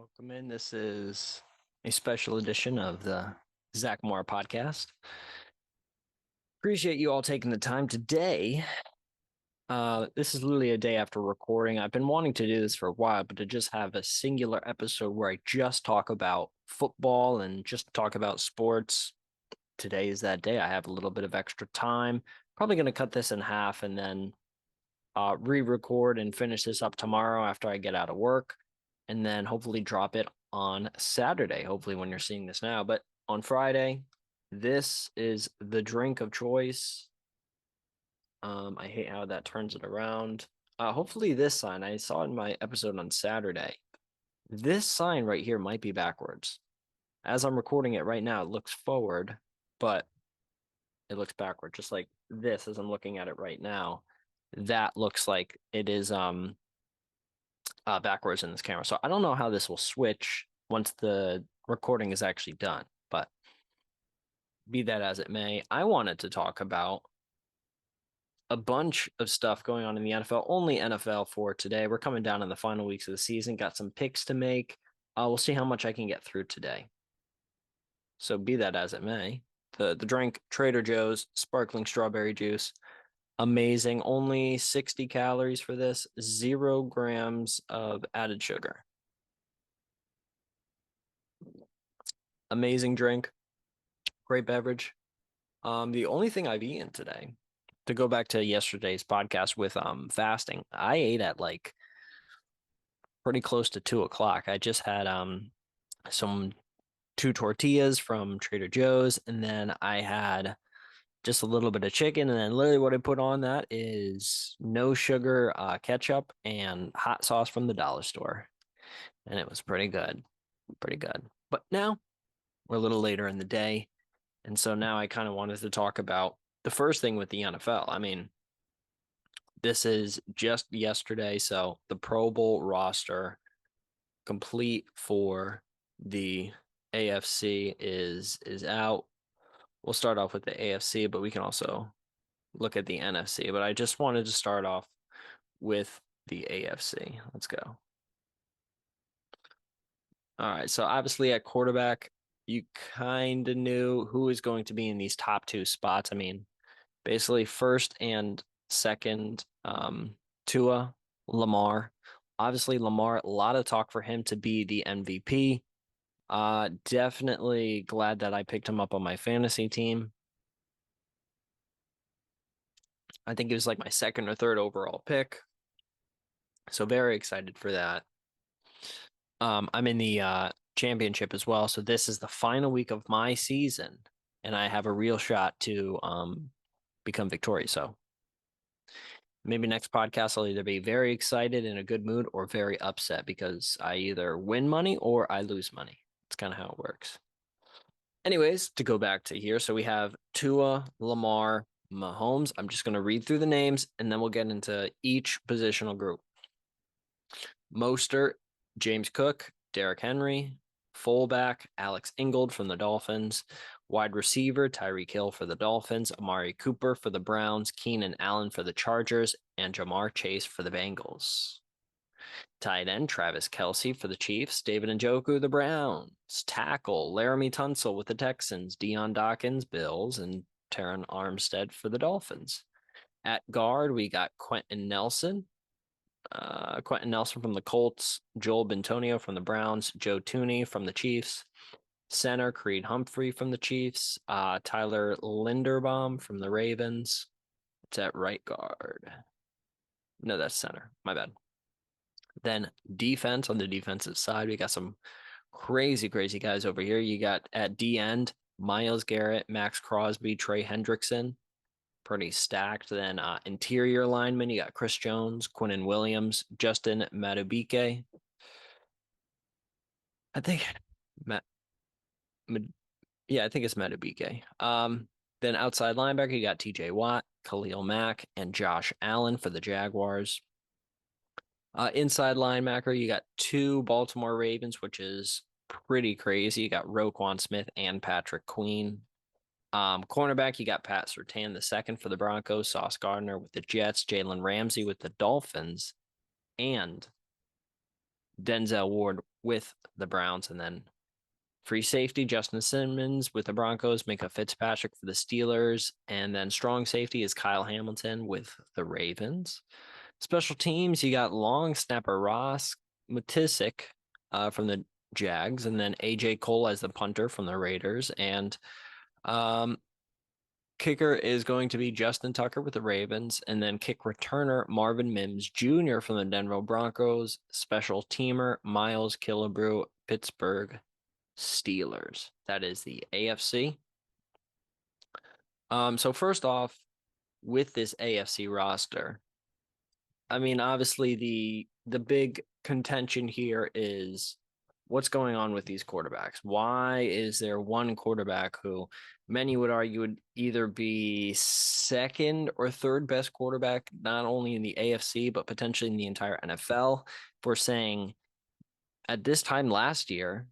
Welcome in. This is a special edition of the Zach Moore podcast. Appreciate you all taking the time today. This is literally a day after recording. I've been wanting to do this for a while, but to just have a singular episode where I just talk about football and just talk about sports. Today is that day. I have a little bit of extra time. Probably going to cut this in half and then re-record and finish this up tomorrow after I get out of work, and then hopefully drop it on Saturday, hopefully when you're seeing this now. But on Friday, this is the drink of choice. I hate how that turns it around. Hopefully this sign, I saw in my episode on Saturday. This sign right here might be backwards. As I'm recording it right now, it looks forward, but it looks backward, just like this as I'm looking at it right now. That looks like it is backwards in this camera. So I don't know how this will switch once the recording is actually done, but be that as it may, I wanted to talk about a bunch of stuff going on in the NFL, only NFL for today. We're coming down in the final weeks of the season, got some picks to make. We'll see how much I can get through today. So be that as it may, the drink, Trader Joe's sparkling strawberry juice. Amazing. Only 60 calories for this, 0 grams of added sugar. Amazing drink, great beverage. The only thing I've eaten today, to go back to yesterday's podcast with fasting, I ate at like pretty close to 2 o'clock. I just had some 2 tortillas from Trader Joe's, and then I had just a little bit of chicken, and then literally what I put on that is no sugar ketchup and hot sauce from the dollar store, and it was pretty good, pretty good. But now we're a little later in the day, and so now I kind of wanted to talk about the first thing with the NFL. I mean, this is just yesterday, so the Pro Bowl roster complete for the AFC is out. We'll start off with the AFC, but we can also look at the NFC. But I just wanted to start off with the AFC. Let's go. All right. So obviously at quarterback, you kind of knew who was going to be in these top two spots. I mean, basically first and second, Tua, Lamar. Obviously, Lamar, a lot of talk for him to be the MVP. Definitely glad that I picked him up on my fantasy team. I think it was like my second or third overall pick. So very excited for that. I'm in the championship as well. So this is the final week of my season, and I have a real shot to become victorious. So maybe next podcast I'll either be very excited in a good mood or very upset because I either win money or I lose money. That's kind of how it works. Anyways, to go back to here, so we have Tua, Lamar, Mahomes. I'm just going to read through the names and then we'll get into each positional group. Mostert, James Cook, Derrick Henry, fullback, Alex Ingold from the Dolphins, wide receiver, Tyreek Hill for the Dolphins, Amari Cooper for the Browns, Keenan Allen for the Chargers, and Jamar Chase for the Bengals. Tight end, Travis Kelce for the Chiefs, David Njoku, the Browns. Tackle, Laramie Tunsil with the Texans, Deion Dawkins, Bills, and Terron Armstead for the Dolphins. At guard, we got Quentin Nelson from the Colts, Joel Bentonio from the Browns, Joe Tooney from the Chiefs. Center, Creed Humphrey from the Chiefs, Tyler Linderbaum from the Ravens. It's at right guard. No, that's center. My bad. Then defense, on the defensive side, we got some crazy guys over here. You got at D end, Myles Garrett, Max Crosby, Trey Hendrickson. Pretty stacked. Then interior linemen, you got Chris Jones, Quinnen Williams, Justin Madubuike. I think I think it's Madubuike. Then outside linebacker, you got TJ Watt, Khalil Mack, and Josh Allen for the Jaguars. Inside linebacker, you got two Baltimore Ravens, which is pretty crazy. You got Roquan Smith and Patrick Queen. Cornerback, you got Pat Surtain the second for the Broncos, Sauce Gardner with the Jets, Jalen Ramsey with the Dolphins, and Denzel with the Browns, and then free safety, Justin Simmons with the Broncos, Micah Fitzpatrick for the Steelers, and then strong safety is Kyle Hamilton with the Ravens. Special teams, you got long snapper Ross Matisic from the Jags, and then AJ Cole as the punter from the Raiders, and kicker is going to be Justin Tucker with the Ravens, and then kick returner Marvin Mims Jr. from the Denver Broncos, special teamer Miles Killebrew, Pittsburgh Steelers. That is the AFC. So first off, with this AFC roster, I mean, obviously the big contention here is what's going on with these quarterbacks. Why is there one quarterback who many would argue would either be second or third best quarterback, not only in the AFC, but potentially in the entire NFL? If we're saying at this time last year,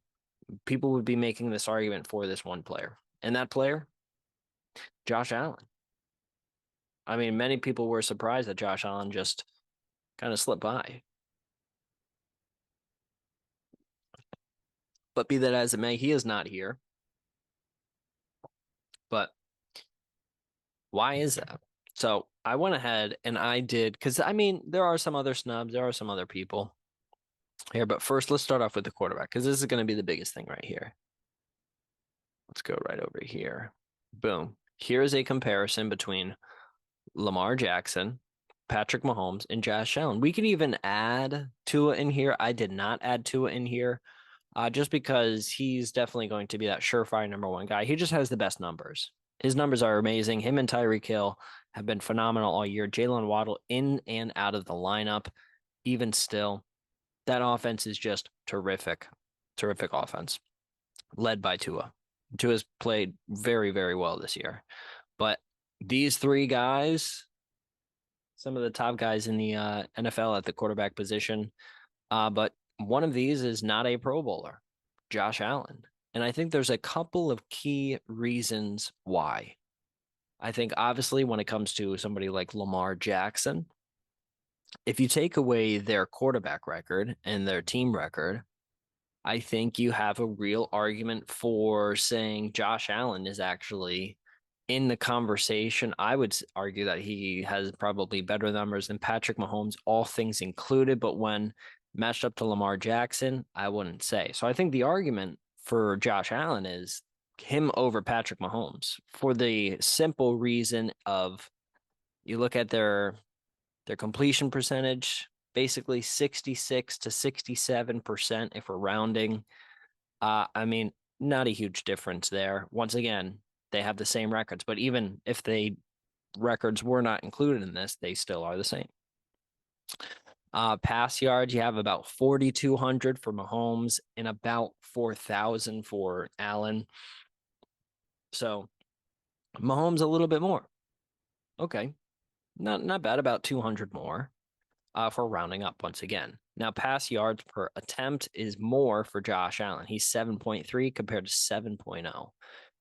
people would be making this argument for this one player. And that player, Josh Allen. I mean, many people were surprised that Josh Allen just kind of slipped by. But be that as it may, he is not here. But why is that? So I went ahead and I did, because I mean, there are some other snubs, there are some other people here. But first, let's start off with the quarterback, because this is going to be the biggest thing right here. Let's go right over here. Boom. Here is a comparison between Lamar Jackson, Patrick Mahomes, and Josh Allen. We could even add Tua in here. I did not add Tua in here just because he's definitely going to be that surefire number one guy. He just has the best numbers. His numbers are amazing. Him and Tyreek Hill have been phenomenal all year. Jalen Waddle in and out of the lineup, even still. That offense is just terrific. Terrific offense, led by Tua. Tua's played very, very well this year. But these three guys, some of the top guys in the NFL at the quarterback position, but one of these is not a Pro Bowler, Josh Allen. And I think there's a couple of key reasons why. I think obviously when it comes to somebody like Lamar Jackson, if you take away their quarterback record and their team record, I think you have a real argument for saying Josh Allen is actually in the conversation. I would argue that he has probably better numbers than Patrick Mahomes, all things included. But when matched up to Lamar Jackson, I wouldn't say. So I think the argument for Josh Allen is him over Patrick Mahomes for the simple reason of you look at their completion percentage, basically 66 to 67% if we're rounding. I mean, not a huge difference there. Once again, they have the same records, but even if they records were not included in this, they still are the same. Pass yards, you have about 4,200 for Mahomes and about 4,000 for Allen. So Mahomes a little bit more. Okay. Not bad, about 200 more for rounding up once again. Now, pass yards per attempt is more for Josh Allen. He's 7.3 compared to 7.0.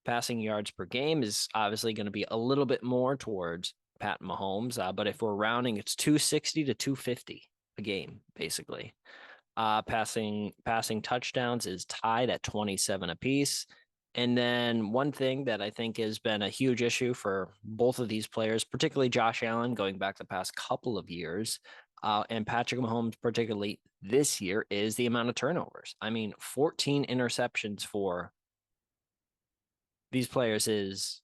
Passing yards per game is obviously going to be a little bit more towards Pat Mahomes, but if we're rounding, it's 260 to 250 a game, basically. Passing touchdowns is tied at 27 apiece. And then one thing that I think has been a huge issue for both of these players, particularly Josh Allen going back the past couple of years, and Patrick Mahomes particularly this year, is the amount of turnovers. I mean, 14 interceptions for these players is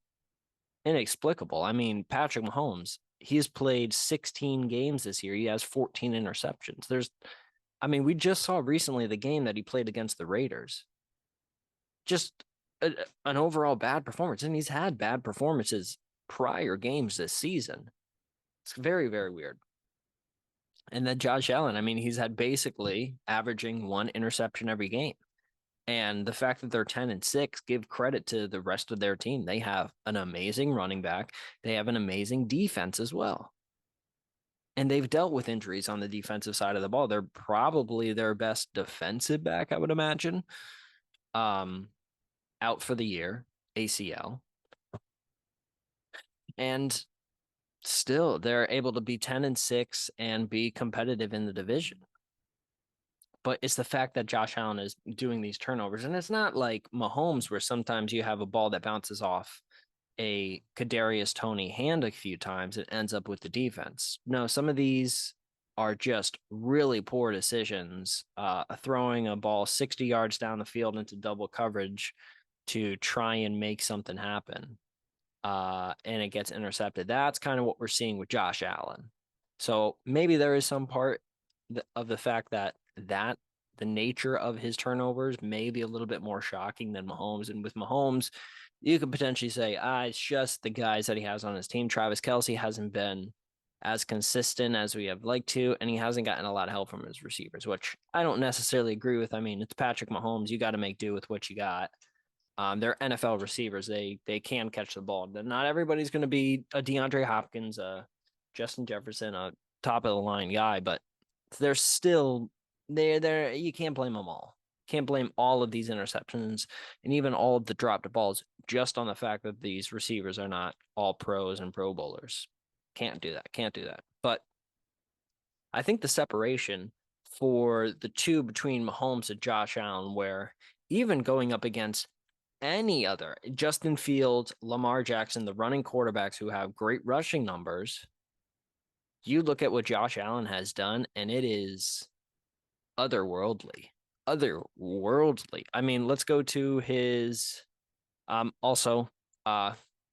inexplicable. I mean, Patrick Mahomes, he's played 16 games this year. He has 14 interceptions. We just saw recently the game that he played against the Raiders. Just an overall bad performance. And he's had bad performances prior games this season. It's very, very weird. And then Josh Allen, I mean, he's had basically averaging one interception every game. And the fact that they're 10-6, give credit to the rest of their team. They have an amazing running back. They have an amazing defense as well. And they've dealt with injuries on the defensive side of the ball. They're probably their best defensive back, I would imagine. Out for the year, ACL. And still, they're able to be 10-6 and be competitive in the division. But it's the fact that Josh Allen is doing these turnovers. And it's not like Mahomes, where sometimes you have a ball that bounces off a Kadarius Toney hand a few times, it ends up with the defense. No, some of these are just really poor decisions. Throwing a ball 60 yards down the field into double coverage to try and make something happen, and it gets intercepted. That's kind of what we're seeing with Josh Allen. So maybe there is some part of the fact that the nature of his turnovers may be a little bit more shocking than Mahomes. And with Mahomes, you could potentially say, it's just the guys that he has on his team. Travis Kelce hasn't been as consistent as we have liked to, and he hasn't gotten a lot of help from his receivers, which I don't necessarily agree with. I mean, it's Patrick Mahomes. You got to make do with what you got. They're NFL receivers. They can catch the ball. Not everybody's going to be a DeAndre Hopkins, a Justin Jefferson, a top of the line guy, but they're still they're you can't blame them all. Can't blame all of these interceptions and even all of the dropped balls just on the fact that these receivers are not all pros and pro bowlers. Can't do that. Can't do that. But I think the separation for the two between Mahomes and Josh Allen, where even going up against any other Justin Fields, Lamar Jackson, the running quarterbacks who have great rushing numbers, you look at what Josh Allen has done, and it is otherworldly. Otherworldly. I mean, let's go to his also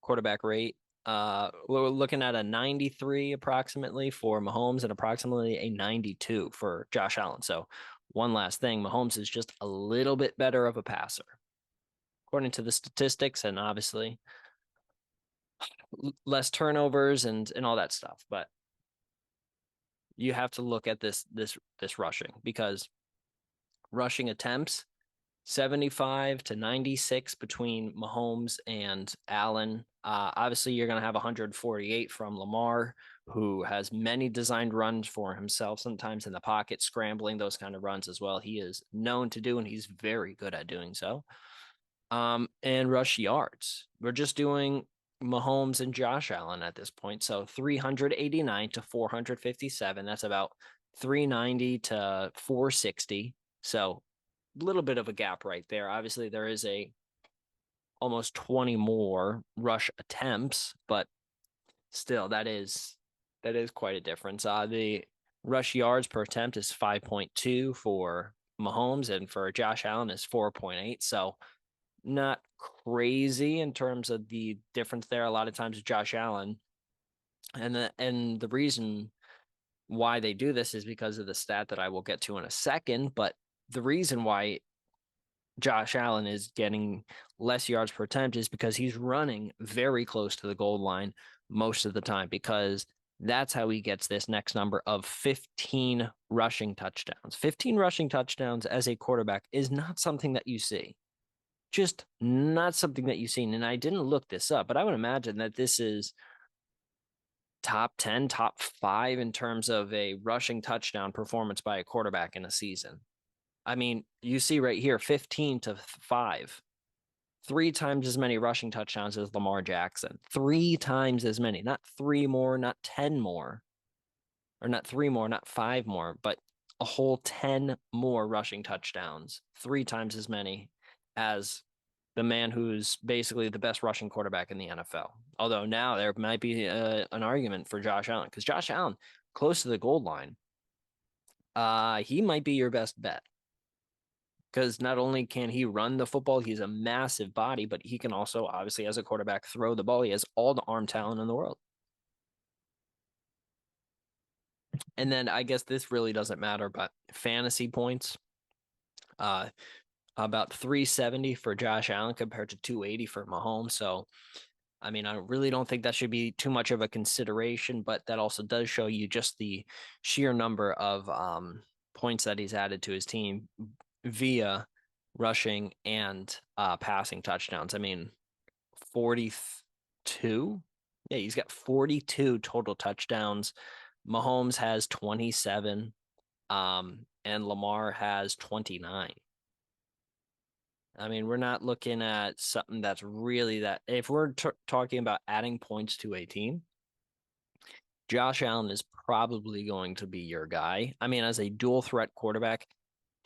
quarterback rate. We're looking at a 93 approximately for Mahomes and approximately a 92 for Josh Allen. So one last thing, Mahomes is just a little bit better of a passer according to the statistics, and obviously less turnovers and all that stuff. But you have to look at this rushing, because rushing attempts 75 to 96 between Mahomes and Allen. Obviously, you're going to have 148 from Lamar, who has many designed runs for himself, sometimes in the pocket, scrambling, those kind of runs as well. He is known to do, and he's very good at doing so. And rush yards. We're just doing Mahomes and Josh Allen at this point. So 389 to 457. That's about 390 to 460. So a little bit of a gap right there. Obviously, there is a almost 20 more rush attempts, but still that is quite a difference. The rush yards per attempt is 5.2 for Mahomes, and for Josh Allen is 4.8. So not crazy in terms of the difference there. A lot of times Josh Allen, and the reason why they do this is because of the stat that I will get to in a second. But the reason why Josh Allen is getting less yards per attempt is because he's running very close to the goal line most of the time, because that's how he gets this next number of 15 rushing touchdowns. 15 rushing touchdowns as a quarterback is not something that you see. Just not something that you've seen. And I didn't look this up, but I would imagine that this is top 10, top 5 in terms of a rushing touchdown performance by a quarterback in a season. I mean, you see right here, 15 to 5, 3 times as many rushing touchdowns as Lamar Jackson, 3 times as many, not 3 more, not 10 more, or not 3 more, not 5 more, but a whole 10 more rushing touchdowns, 3 times as many as the man who's basically the best rushing quarterback in the NFL. Although now there might be an argument for Josh Allen, because Josh Allen, close to the goal line, he might be your best bet, because not only can he run the football, he's a massive body, but he can also, obviously, as a quarterback, throw the ball. He has all the arm talent in the world. And then I guess this really doesn't matter, but fantasy points, uh, about 370 for Josh Allen compared to 280 for Mahomes. So, I mean, I really don't think that should be too much of a consideration, but that also does show you just the sheer number of points that he's added to his team via rushing and passing touchdowns. I mean, 42. Yeah, he's got 42 total touchdowns. Mahomes has 27, and Lamar has 29. I mean, we're not looking at something that's really that. If we're talking about adding points to a team, Josh Allen is probably going to be your guy. I mean, as a dual threat quarterback,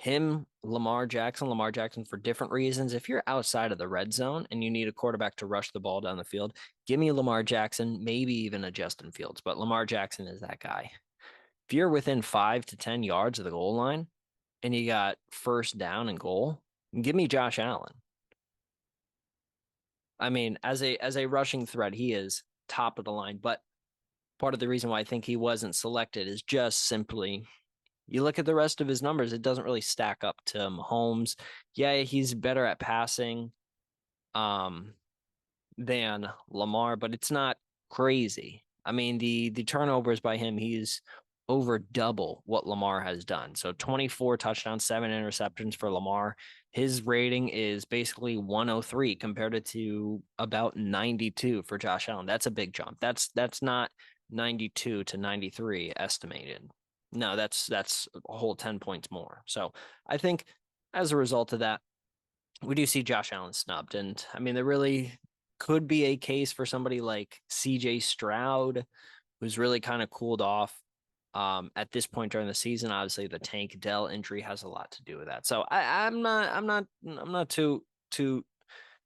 him, Lamar Jackson for different reasons. If you're outside of the red zone and you need a quarterback to rush the ball down the field, give me Lamar Jackson, maybe even a Justin Fields, but Lamar Jackson is that guy. If you're within 5 to 10 yards of the goal line and you got first down and goal, give me Josh Allen. I mean, as a rushing threat, he is top of the line, but part of the reason why I think he wasn't selected is just simply you look at the rest of his numbers, it doesn't really stack up to Mahomes. Yeah, he's better at passing um than Lamar, but it's not crazy. I mean, the turnovers by him, he's over double what Lamar has done. So 24 touchdowns, 7 interceptions for Lamar. His rating is basically 103 compared to about 92 for Josh Allen. That's a big jump. That's not 92 to 93 estimated. No, that's a whole 10 points more. So I think as a result of that, we do see Josh Allen snubbed. And I mean, there really could be a case for somebody like CJ Stroud, who's really kind of cooled off at this point during the season. Obviously, the Tank Dell injury has a lot to do with that. So I'm not too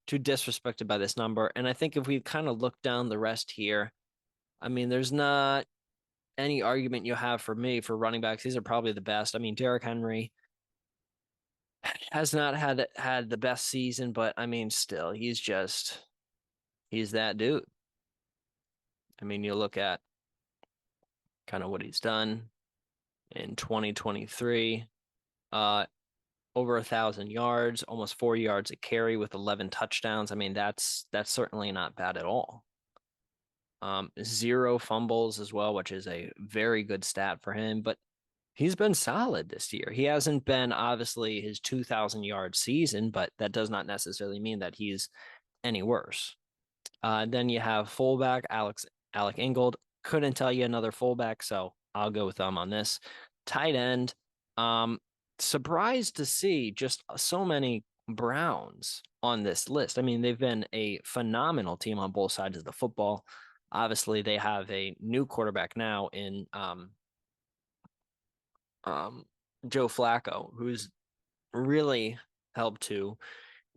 disrespected by this number. And I think if we kind of look down the rest here, I mean, there's not any argument you have for me for running backs. These are probably the best. I mean, Derrick Henry has not had the best season, but I mean, still, he's that dude. I mean, you look at kind of what he's done in 2023, uh, over 1,000 yards, almost 4 yards a carry with 11 touchdowns. I mean, that's certainly not bad at all. Zero fumbles as well, which is a very good stat for him, but he's been solid this year. He hasn't been obviously his 2,000 yard season, but that does not necessarily mean that he's any worse. Then you have fullback Alec Ingold. Couldn't tell you another fullback, so I'll go with them on this. Tight end. Um, Surprised to see just so many Browns on this list. I mean, they've been a phenomenal team on both sides of the football. Obviously, they have a new quarterback now in um, Joe Flacco, who's really helped to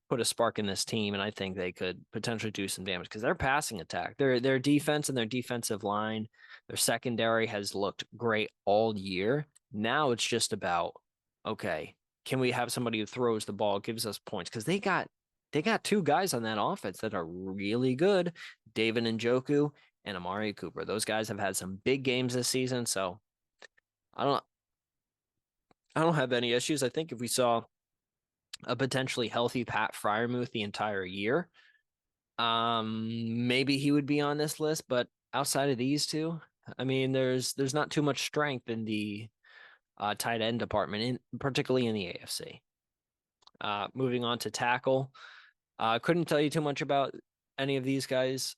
put a spark in this team, and I think they could potentially do some damage because their passing attack, their defense and their defensive line, their secondary has looked great all year. Now it's just about okay, can we have somebody who throws the ball, gives us points? Because they got two guys on that offense that are really good, David Njoku and Amari Cooper. Those guys have had some big games this season, so I don't I don't have any issues. I think if we saw a potentially healthy Pat Fryermuth the entire year, maybe he would be on this list. But outside of these two, I mean, there's not too much strength in the tight end department, particularly in the AFC. Moving on to tackle, couldn't tell you too much about any of these guys.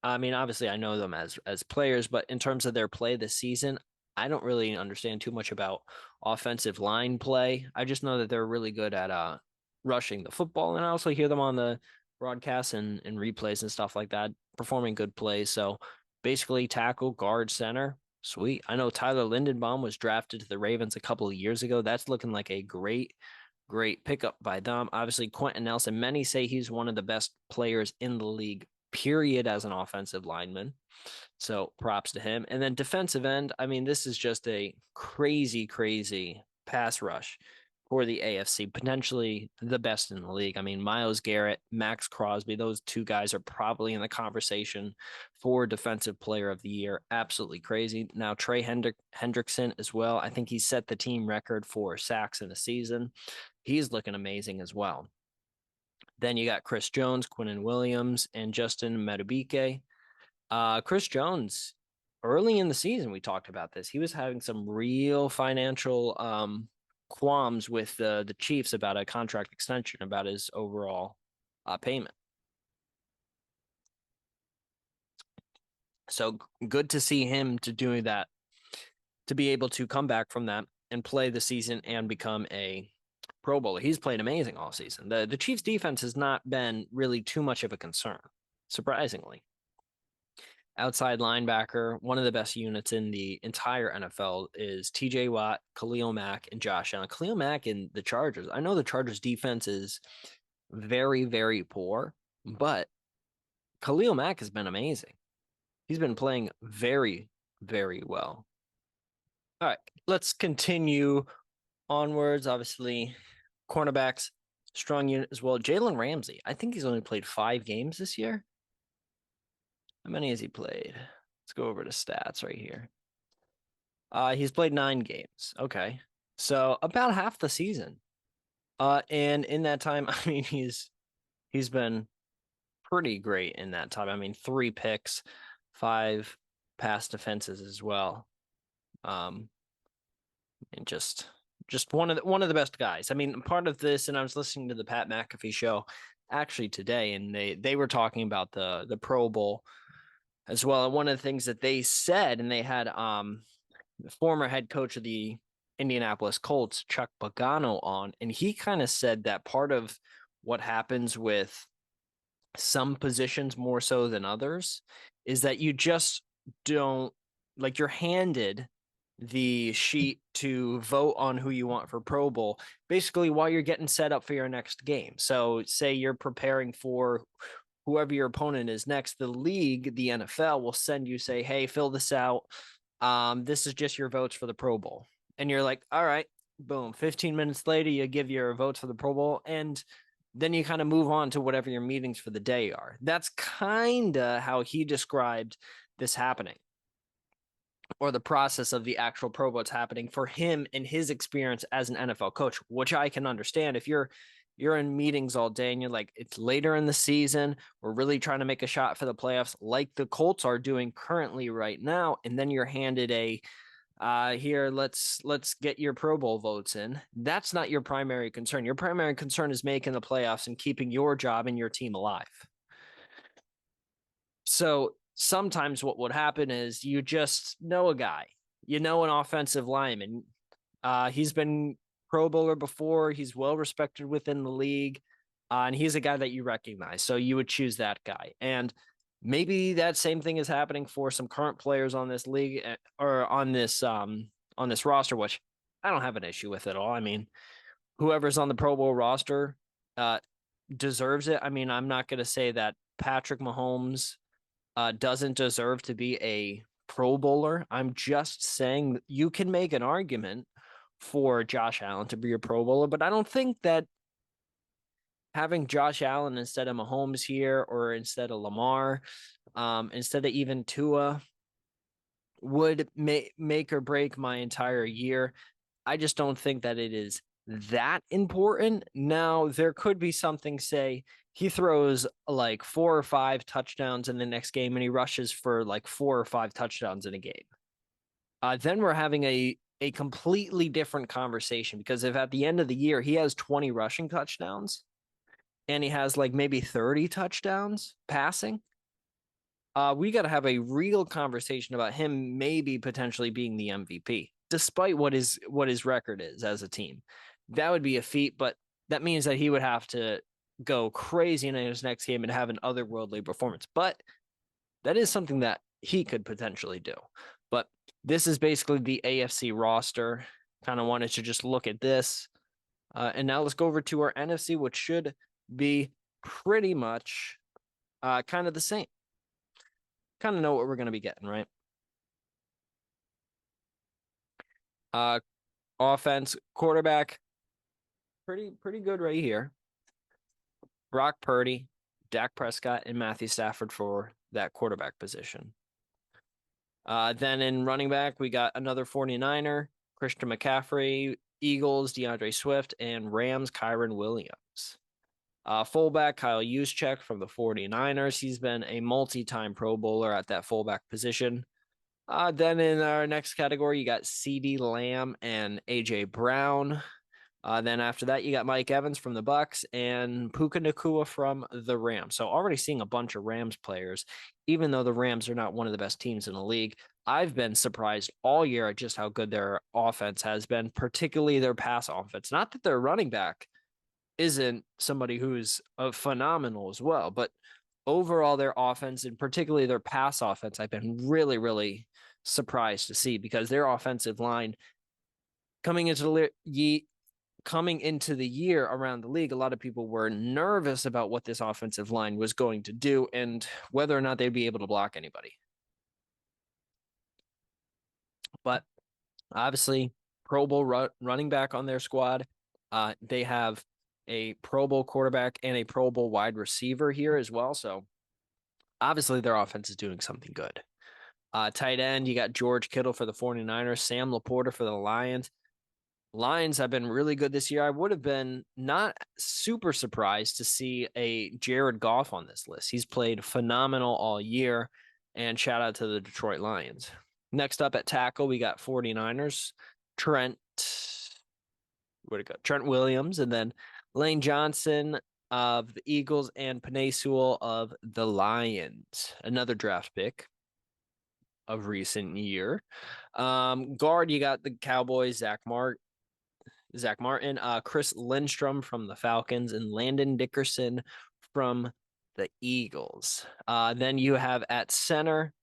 I mean, obviously, I know them as players, but in terms of their play this season, I don't really understand too much about offensive line play. I just know that they're really good at rushing the football, and I also hear them on the broadcasts and replays and stuff like that, performing good plays. So basically, tackle, guard, center, sweet. I know Tyler Lindenbaum was drafted to the Ravens a couple of years ago. That's looking like a great pickup by them. Obviously, Quentin Nelson, many say he's one of the best players in the league, period, as an offensive lineman. So props to him. And then defensive end, I mean, this is just a crazy pass rush for the AFC, potentially the best in the league. I mean, Myles Garrett, Max Crosby, those two guys are probably in the conversation for defensive player of the year. Absolutely crazy. Now, Trey Hendrickson as well. I think he set the team record for sacks in a season. He's looking amazing as well. Then you got Chris Jones, Quinnen Williams, and Justin Madubuike. Chris Jones, early in the season, we talked about this. He was having some real financial qualms with the Chiefs about a contract extension, about his overall payment. So good to see him to doing that, to be able to come back from that and play the season and become a Pro Bowler. He's played amazing all season. The Chiefs defense has not been really too much of a concern, surprisingly. outside linebacker. One of the best units in the entire NFL is TJ Watt, Khalil Mack, and Josh Allen. Khalil Mack and the Chargers. I know the Chargers defense is very, very poor, but Khalil Mack has been amazing. He's been playing very, very well. All right, let's continue onwards. Obviously, cornerbacks, strong unit as well. Jalen Ramsey, I think he's only played 5 games this year. How many has he played? Let's go over to stats right here. He's played 9 games. Okay. So about half the season. And in that time, I mean, he's been pretty great in that time. I mean, 3 picks, 5 pass defenses as well. Um, and just one of the best guys. I mean, part of this, and I was listening to the Pat McAfee show actually today, and they were talking about the Pro Bowl as well. And one of the things that they said, and they had the former head coach of the Indianapolis Colts, Chuck Pagano, on, and he kind of said that part of what happens with some positions more so than others is that you just don't like you're handed the sheet to vote on who you want for Pro Bowl basically while you're getting set up for your next game. So say you're preparing for whoever your opponent is next, the league, the NFL will send you say, "Hey, fill this out. This is just your votes for the Pro Bowl." And you're like, "All right." Boom. 15 minutes later, you give your votes for the Pro Bowl, and then you kind of move on to whatever your meetings for the day are. That's kind of how he described this happening, or the process of the actual Pro Bowl's happening for him and his experience as an NFL coach, which I can understand. If you're in meetings all day and you're like, it's later in the season, we're really trying to make a shot for the playoffs, like the Colts are doing currently right now, and then you're handed a here, let's get your Pro Bowl votes in. That's not your primary concern. Your primary concern is making the playoffs and keeping your job and your team alive. So sometimes what would happen is you just know a guy, you know, an offensive lineman. He's been Pro Bowler before. He's well respected within the league, and he's a guy that you recognize. So you would choose that guy. And maybe that same thing is happening for some current players on this league or on this roster, which I don't have an issue with at all. I mean, whoever's on the Pro Bowl roster uh, deserves it. I mean, I'm not going to say that Patrick Mahomes doesn't deserve to be a Pro Bowler. I'm just saying you can make an argument for Josh Allen to be a Pro Bowler, but I don't think that having Josh Allen instead of Mahomes here or instead of Lamar, instead of even Tua would make or break my entire year. I just don't think that it is that important. Now, there could be something, say, he throws like 4 or 5 touchdowns in the next game and he rushes for like 4 or 5 touchdowns in a game. Then we're having a completely different conversation, because if at the end of the year he has 20 rushing touchdowns and he has like maybe 30 touchdowns passing, we got to have a real conversation about him maybe potentially being the MVP, despite what his record is as a team. That would be a feat, but that means that he would have to go crazy in his next game and have an otherworldly performance. But that is something that he could potentially do. But this is basically the AFC roster. Kind of wanted to just look at this. And now let's go over to our NFC, which should be pretty much kind of the same. Kind of know what we're going to be getting, right? Offense, quarterback, pretty good right here. Brock Purdy, Dak Prescott, and Matthew Stafford for that quarterback position. Then in running back, we got another 49er, Christian McCaffrey, Eagles, DeAndre Swift, and Rams, Kyren Williams. Fullback, Kyle Juszczyk from the 49ers. He's been a multi-time Pro Bowler at that fullback position. Then in our next category, you got CeeDee Lamb and A.J. Brown. Then after that, you got Mike Evans from the Bucks and Puka Nacua from the Rams. So already seeing a bunch of Rams players, even though the Rams are not one of the best teams in the league. I've been surprised all year at just how good their offense has been, particularly their pass offense. Not that their running back isn't somebody who's phenomenal as well, but overall their offense, and particularly their pass offense, I've been really, really surprised to see, because their offensive line coming into the year around the league, a lot of people were nervous about what this offensive line was going to do and whether or not they'd be able to block anybody. But obviously, Pro Bowl running back on their squad. They have a Pro Bowl quarterback and a Pro Bowl wide receiver here as well. So obviously their offense is doing something good. Tight end, you got George Kittle for the 49ers, Sam Laporta for the Lions. Lions have been really good this year. I would have been not super surprised to see a Jared Goff on this list. He's played phenomenal all year, and shout out to the Detroit Lions. Next up at tackle, we got 49ers, Trent Williams, and then Lane Johnson of the Eagles and Penei Sewell of the Lions. Another draft pick of recent year. Guard, you got the Cowboys, Zach Martin, Chris Lindstrom from the Falcons, and Landon Dickerson from the Eagles. Then you have at center,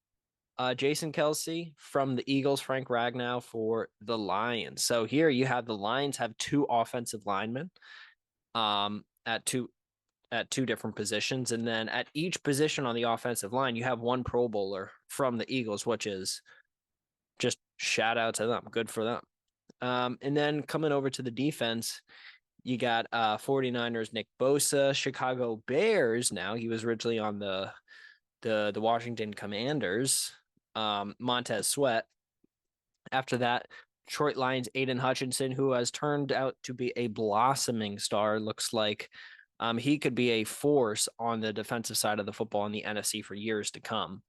Jason Kelsey from the Eagles, Frank Ragnow for the Lions. So here you have the Lions have two offensive linemen at two different positions. And then at each position on the offensive line, you have one Pro Bowler from the Eagles, which is just shout out to them. Good for them. And then coming over to the defense, you got 49ers Nick Bosa, Chicago Bears. Now he was originally on the Washington Commanders, Montez Sweat. After that, Detroit Lions Aiden Hutchinson, who has turned out to be a blossoming star. Looks like he could be a force on the defensive side of the football in the NFC for years to come.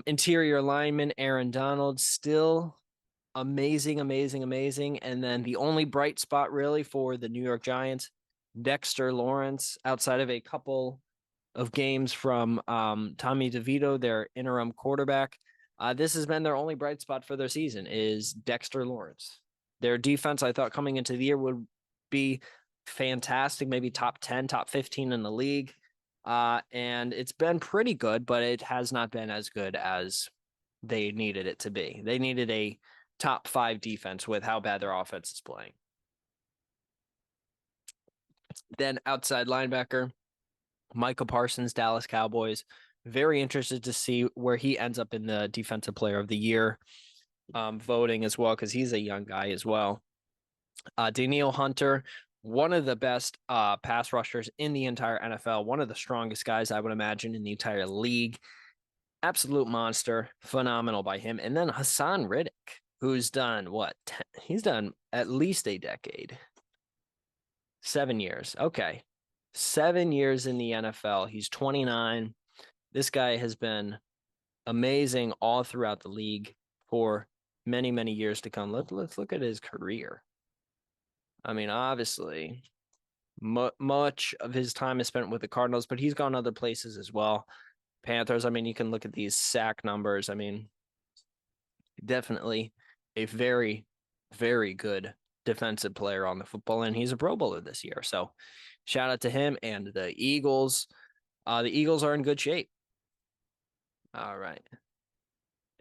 Interior lineman Aaron Donald, still amazing. And then the only bright spot really for the New York Giants, Dexter Lawrence, outside of a couple of games from Tommy DeVito, their interim quarterback. This has been their only bright spot for their season, is Dexter Lawrence. Their defense, I thought coming into the year, would be fantastic, maybe top 10, top 15 in the league. And it's been pretty good, but it has not been as good as they needed it to be. They needed a top 5 defense with how bad their offense is playing. Then outside linebacker, Micah Parsons, Dallas Cowboys. Very interested to see where he ends up in the Defensive Player of the Year voting as well, because he's a young guy as well. Danielle Hunter, one of the best pass rushers in the entire NFL, one of the strongest guys I would imagine in the entire league. Absolute monster, phenomenal by him. And then Hassan Riddick, who's done what? He's done at least a decade. 7 years. Okay. 7 years in the NFL. He's 29. This guy has been amazing all throughout the league for many, many years to come. Let's look at his career. I mean, obviously, much of his time is spent with the Cardinals, but he's gone other places as well. Panthers, I mean, you can look at these sack numbers. I mean, definitely a very, very good defensive player on the football, and he's a Pro Bowler this year. So shout out to him and the Eagles. The Eagles are in good shape. All right.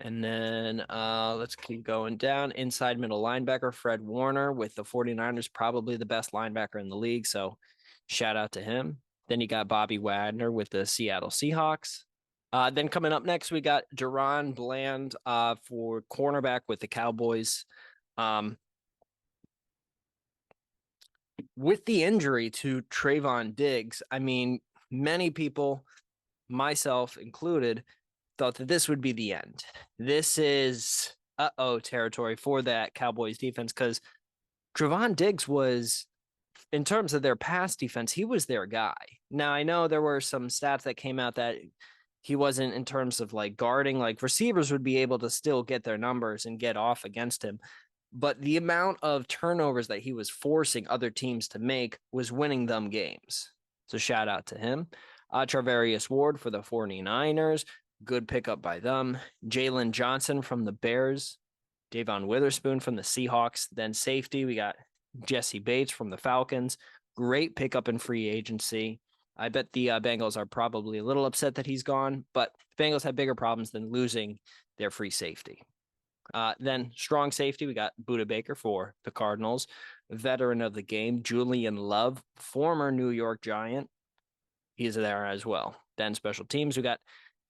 And then let's keep going down. Inside middle linebacker, Fred Warner with the 49ers, probably the best linebacker in the league. So shout out to him. Then you got Bobby Wagner with the Seattle Seahawks. Then coming up next, we got Deron Bland for cornerback with the Cowboys. With the injury to Trayvon Diggs, I mean, many people, myself included, thought that this would be the end. This is territory for that Cowboys defense, because Trayvon Diggs was, in terms of their pass defense, he was their guy. Now, I know there were some stats that came out that he wasn't, in terms of like guarding, like receivers would be able to still get their numbers and get off against him. But the amount of turnovers that he was forcing other teams to make was winning them games. So shout out to him. Charvarius Ward for the 49ers. Good pickup by them. Jalen Johnson from the Bears. Davon Witherspoon from the Seahawks. Then safety, we got Jesse Bates from the Falcons. Great pickup in free agency. I bet the Bengals are probably a little upset that he's gone, but the Bengals have bigger problems than losing their free safety. Then strong safety, we got Buda Baker for the Cardinals, veteran of the game, Julian Love, former New York Giant. He's there as well. Then special teams, we got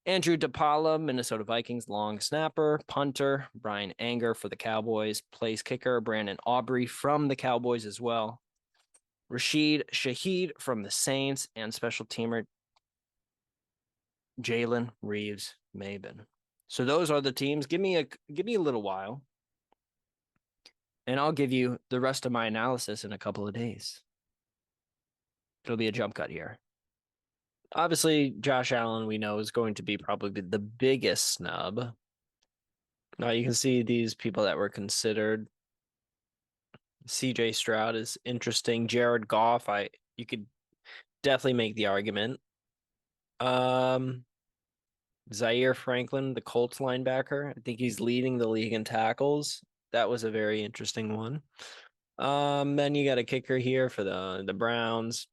Andrew DePaula, Minnesota Vikings, long snapper, punter, Brian Anger for the Cowboys, place kicker, Brandon Aubrey from the Cowboys as well. Rashid Shaheed from the Saints, and special teamer Jalen Reeves Maben. So those are the teams. Give me a little while, and I'll give you the rest of my analysis in a couple of days. It'll be a jump cut here. Obviously, Josh Allen, we know, is going to be probably the biggest snub. Now you can see these people that were considered. CJ Stroud is interesting. Jared Goff, you could definitely make the argument. Um, Zaire Franklin, the Colts linebacker. I think he's leading the league in tackles. That was a very interesting one. Then you got a kicker here for the Browns.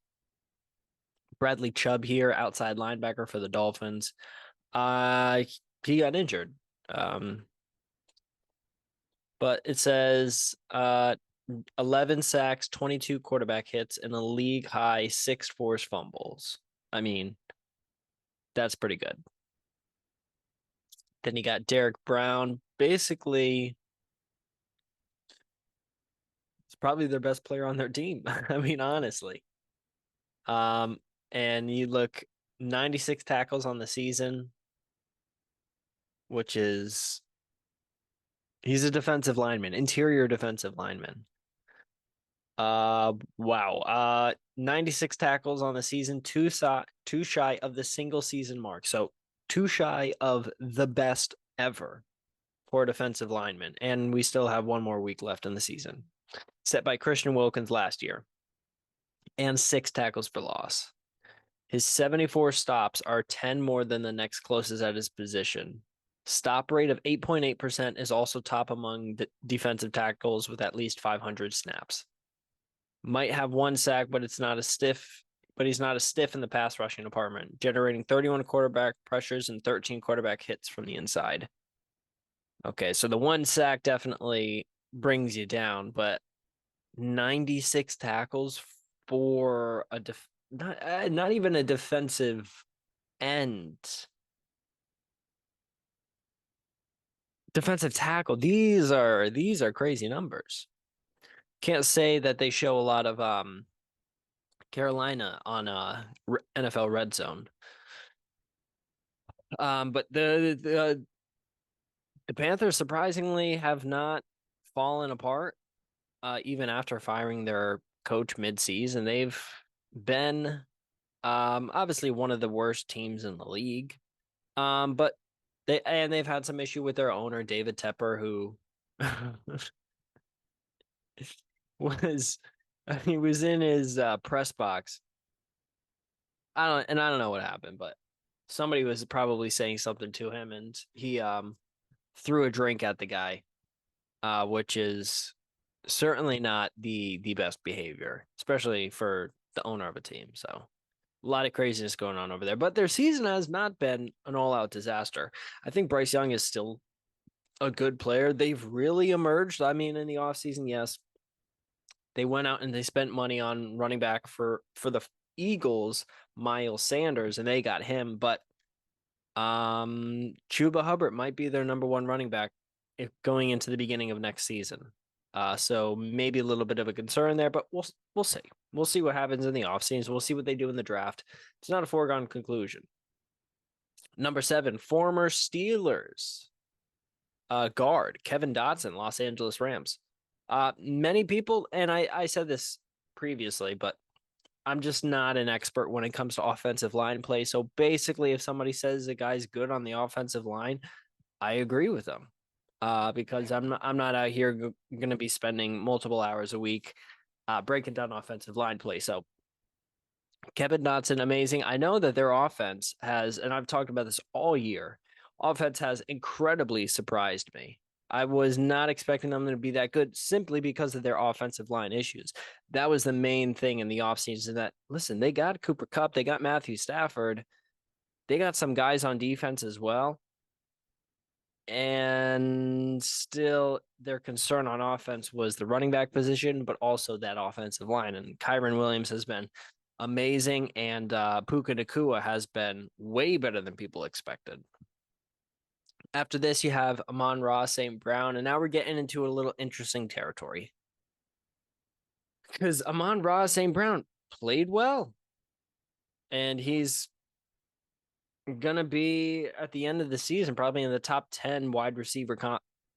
Bradley Chubb here, outside linebacker for the Dolphins. He got injured. But it says 11 sacks, 22 quarterback hits, and a league high 6 forced fumbles. I mean, that's pretty good. Then you got Derek Brown. Basically, it's probably their best player on their team. I mean, honestly. And you look 96 tackles on the season, which is he's a defensive lineman, interior defensive lineman. Wow. 96 tackles on the season, too shy of the single season mark. So too shy of the best ever for a defensive lineman. And we still have one more week left in the season. Set by Christian Wilkins last year. And 6 tackles for loss. His 74 stops are 10 more than the next closest at his position. Stop rate of 8.8% is also top among the defensive tackles with at least 500 snaps. Might have 1 sack, but he's not a stiff in the pass rushing department, generating 31 quarterback pressures and 13 quarterback hits from the inside. Okay, so the 1 sack definitely brings you down, but 96 tackles for not even a defensive end. Defensive tackle. These are crazy numbers. Can't say that they show a lot of Carolina on NFL Red Zone. But the Panthers surprisingly have not fallen apart even after firing their coach mid-season. They've been obviously one of the worst teams in the league. But they've had some issue with their owner, David Tepper, who he was in his press box. I don't know what happened, but somebody was probably saying something to him, and he threw a drink at the guy, which is certainly not the best behavior, especially for the owner of a team. So a lot of craziness going on over there, but their season has not been an all-out disaster. I think Bryce Young is still a good player. They've really emerged. I mean, in the offseason, yes, they went out and they spent money on running back for the Eagles, Miles Sanders, and they got him. But Chuba Hubbard might be their number 1 running back going into the beginning of next season. So maybe a little bit of a concern there, but we'll see. We'll see what happens in the offseason. We'll see what they do in the draft. It's not a foregone conclusion. Number 7, former Steelers guard Kevin Dotson, Los Angeles Rams. Many people, and I said this previously, but I'm just not an expert when it comes to offensive line play. So basically, if somebody says a guy's good on the offensive line, I agree with them. Because I'm not out here going to be spending multiple hours a week breaking down offensive line play. So Kevin Dotson, amazing. I know that their offense has, and I've talked about this all year, offense has incredibly surprised me. I was not expecting them to be that good simply because of their offensive line issues. That was the main thing in the offseason that, listen, they got Cooper Kupp, they got Matthew Stafford, they got some guys on defense as well. And still, their concern on offense was the running back position, but also that offensive line. And Kyron Williams has been amazing, and Puka Nacua has been way better than people expected. After this, you have Amon-Ra St. Brown, and now we're getting into a little interesting territory because Amon-Ra St. Brown played well, and he's gonna be at the end of the season probably in the top 10 wide receiver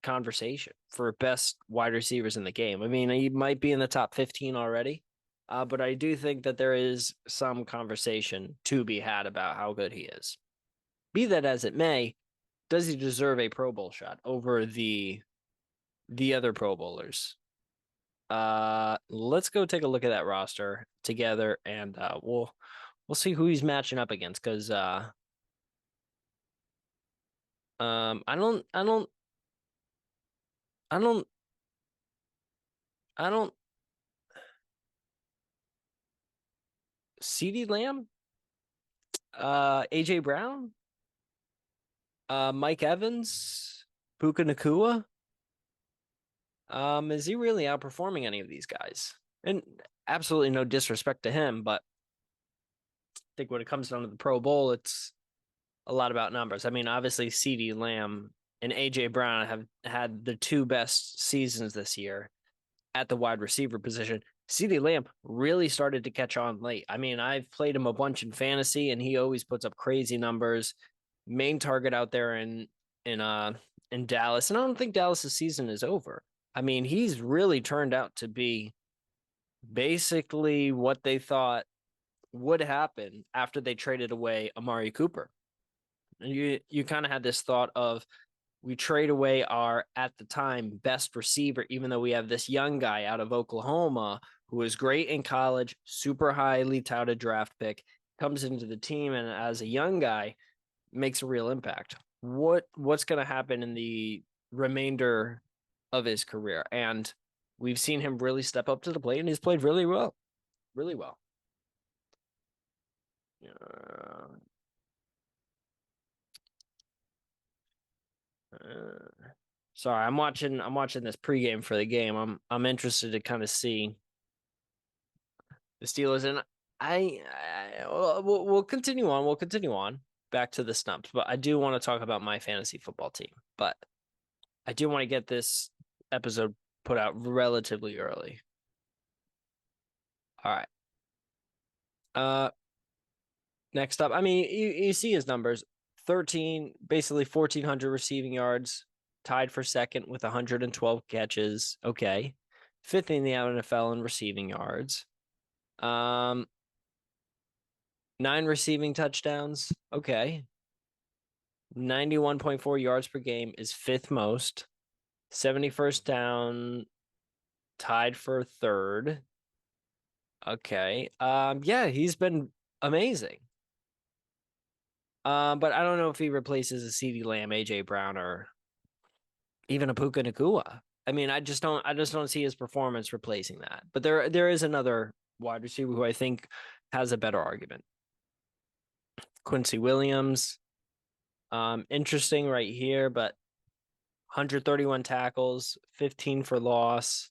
conversation for best wide receivers in the game. I mean, he might be in the top 15 already, but I do think that there is some conversation to be had about how good he is. Be that as it may, does he deserve a Pro Bowl shot over the other Pro Bowlers? Let's go take a look at that roster together, and we'll see who he's matching up against because I don't I don't I don't I don't CD Lamb, AJ Brown, Mike Evans, Puka Nacua. Is he really outperforming any of these guys? And absolutely no disrespect to him, but I think when it comes down to the Pro Bowl, it's a lot about numbers. I mean, obviously CD Lamb and AJ Brown have had the two best seasons this year at the wide receiver position. CeeDee Lamb really started to catch on late. I mean, I've played him a bunch in fantasy, and he always puts up crazy numbers. Main target out there in in Dallas, and I don't think Dallas's season is over. I mean, he's really turned out to be basically what they thought would happen after they traded away Amari Cooper. And you kind of had this thought of we trade away our at the time best receiver, even though we have this young guy out of Oklahoma who was great in college, super highly touted draft pick, comes into the team and as a young guy makes a real impact. What's going to happen in the remainder of his career? And we've seen him really step up to the plate, and he's played really well, really well. Uh, uh, sorry, I'm watching this pregame for the game. I'm interested to kind of see the Steelers, and we'll continue on. We'll continue on back to the stumps, but I do want to talk about my fantasy football team. But I do want to get this episode put out relatively early. All right. Uh, Next up, I mean, you see his numbers: 13, basically 1,400 receiving yards, tied for second with 112 catches. Okay, fifth in the NFL in receiving yards. Um, 9 receiving touchdowns. Okay. 91.4 yards per game is fifth most. 71st down, tied for third. Okay. Yeah, he's been amazing. But I don't know if he replaces a CeeDee Lamb, AJ Brown, or even a Puka Nacua. I mean, I just don't see his performance replacing that. But there is another wide receiver who I think has a better argument. Quincy Williams. Interesting right here, but 131 tackles, 15 for loss,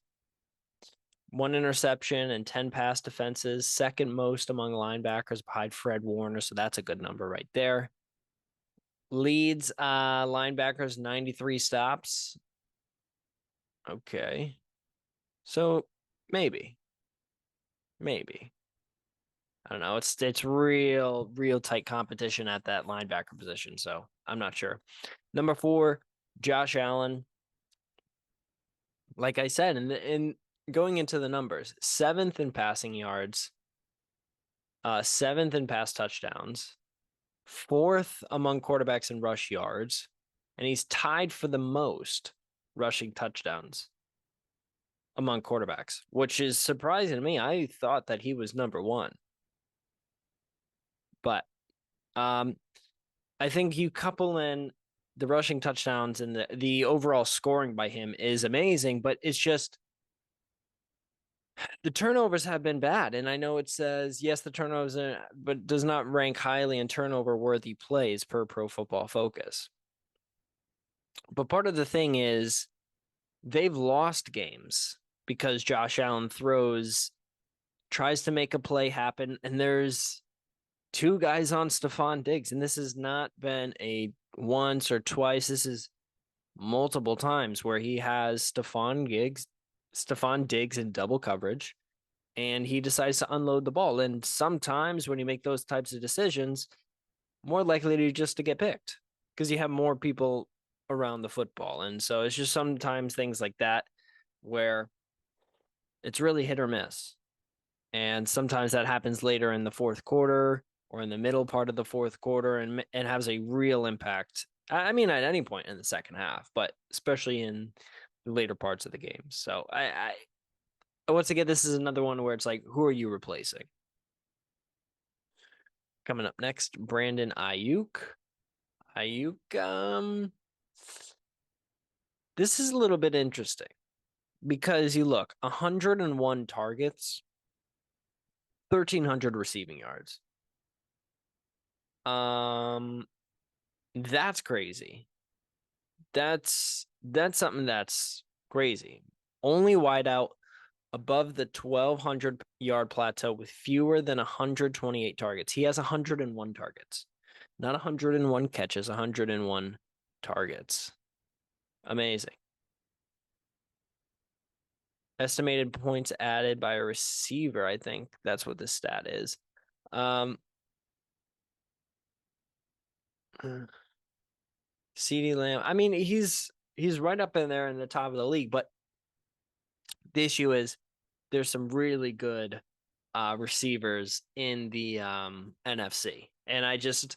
1 interception, and 10 pass defenses, second most among linebackers behind Fred Warner. So that's a good number right there. Leads linebackers 93 stops. Okay. So maybe. Maybe. I don't know. It's real tight competition at that linebacker position, so I'm not sure. Number 4, Josh Allen. Like I said, in going into the numbers, 7th in passing yards, 7th in pass touchdowns, 4th among quarterbacks in rush yards, and he's tied for the most rushing touchdowns among quarterbacks, which is surprising to me. I thought that he was number 1. But I think you couple in the rushing touchdowns and the overall scoring by him is amazing, but it's just the turnovers have been bad. And I know it says, yes, the turnovers, but does not rank highly in turnover worthy plays per Pro Football Focus. But part of the thing is they've lost games because Josh Allen tries to make a play happen, and there's two guys on Stephon Diggs, and this has not been a once or twice. This is multiple times where he has Stephon Diggs in double coverage, and he decides to unload the ball. And sometimes when you make those types of decisions, more likely to just to get picked because you have more people around the football. And so it's just sometimes things like that where it's really hit or miss. And sometimes that happens later in the fourth quarter or in the middle part of the fourth quarter and has a real impact. I mean, at any point in the second half, but especially in the later parts of the game. So once again, this is another one where it's like, who are you replacing? Coming up next, Brandon Ayuk. This is a little bit interesting because you look 101 targets, 1,300 receiving yards. That's crazy. That's something that's crazy. Only wideout above the 1,200 yard plateau with fewer than 128 targets. He has 101 targets, not 101 catches, 101 targets. Amazing. Estimated points added by a receiver. I think that's what this stat is. CeeDee Lamb. I mean, he's right up in there in the top of the league, but the issue is there's some really good receivers in the NFC. And I just